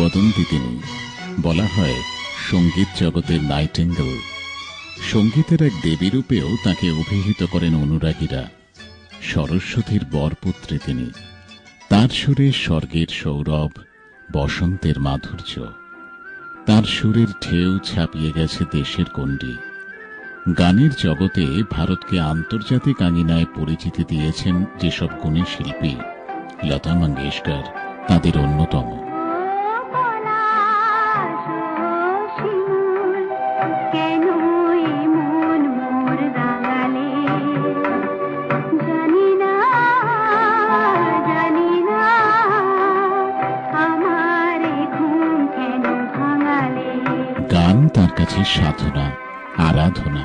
কিংবদন্তি তিনি। বলা হয় সঙ্গীত জগতের নাইটিঙ্গেল। সঙ্গীতের এক দেবীরূপেও তাকে অভিহিত করেন অনুরাগীরা। সরস্বতীর বরপুত্রী তিনি। তার সুরে স্বর্গের সৌরভ, বসন্তের মাধুর্য। তার সুরের ঢেউ ছাপিয়ে গেছে দেশের গণ্ডি। গানের জগতে ভারতকে আন্তর্জাতিক আঙিনায় পরিচিতি দিয়েছেন যেসব গুণী শিল্পী, লতা মঙ্গেশকর তাদের অন্যতম। গান তার কাছে সাধনা, আরাধনা।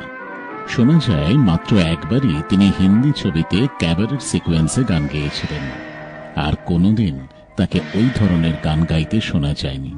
শোনা যায় মাত্র একবারই তিনি হিন্দি ছবিতে ক্যাবারেট সিকোয়েন্সে গান গেয়েছিলেন, আর কোনোদিন তাকে ওই ধরনের গান গাইতে শোনা যায়নি।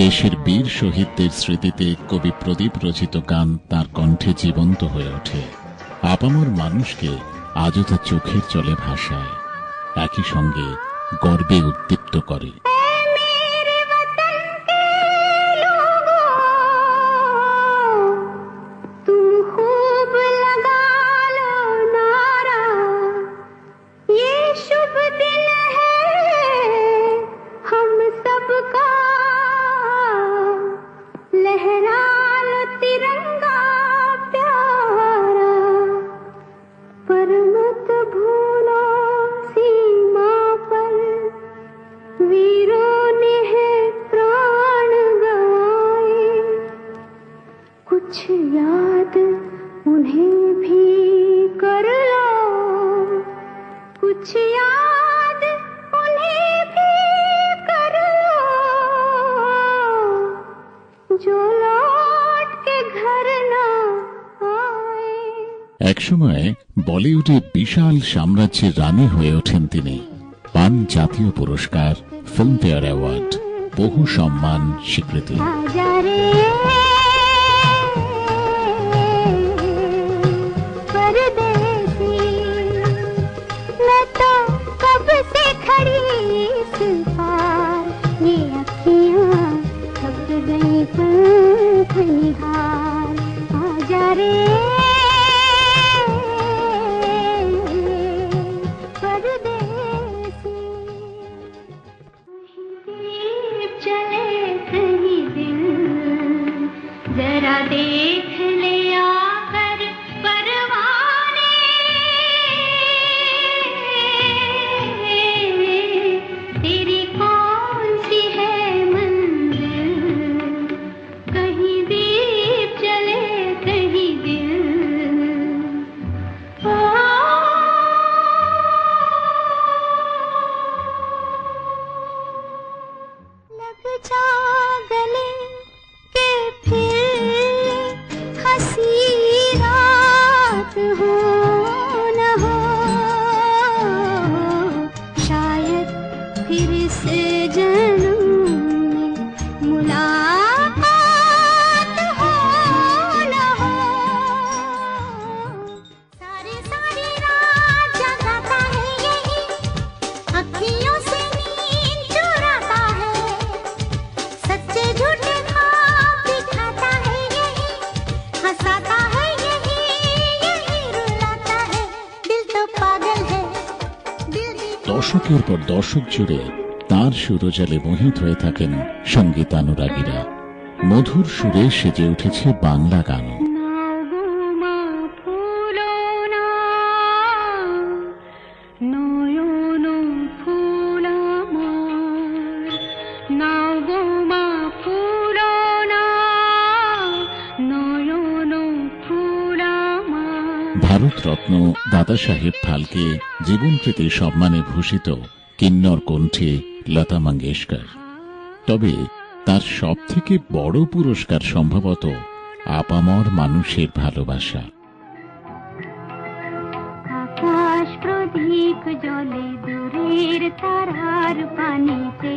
দেশের বীর শহীদদের স্মৃতিতে কবি প্রদীপ রচিত গান তার কণ্ঠে জীবন্ত হয়ে ওঠে। আপামর মানুষকে আজও তার চোখের জলে ভাসায়, একই সঙ্গে গর্বে উদ্দীপ্ত করে। कुछ याद उन्हें भी कर लो, कुछ याद उन्हें भी कर लो, जो लौट के घर ना आए। একসময় বলিউডে বিশাল সাম্রাজ্যের রানী হয়ে ওঠেন তিনি। পান জাতীয় পুরস্কার, ফিল্মফেয়ার অ্যাওয়ার্ড, বহু সম্মান, স্বীকৃতি। দশকের পর দশক জুড়ে তার সুরজালে মোহিত হয়ে থাকেন সঙ্গীতানুরাগীরা। মধুর সুরে সেজে উঠেছে বাংলা গান। ভারতরত্ন দাদা সাহেব ফালকে জীবনকৃতি সম্মানে ভূষিত কিন্নর কণ্ঠে লতা মঙ্গেশকর। তবে তার সব থেকে বড় পুরস্কার সম্ভবত আপামর মানুষের ভালোবাসা। আকাশ প্রদীপ জলে দূরের তারার পানিতে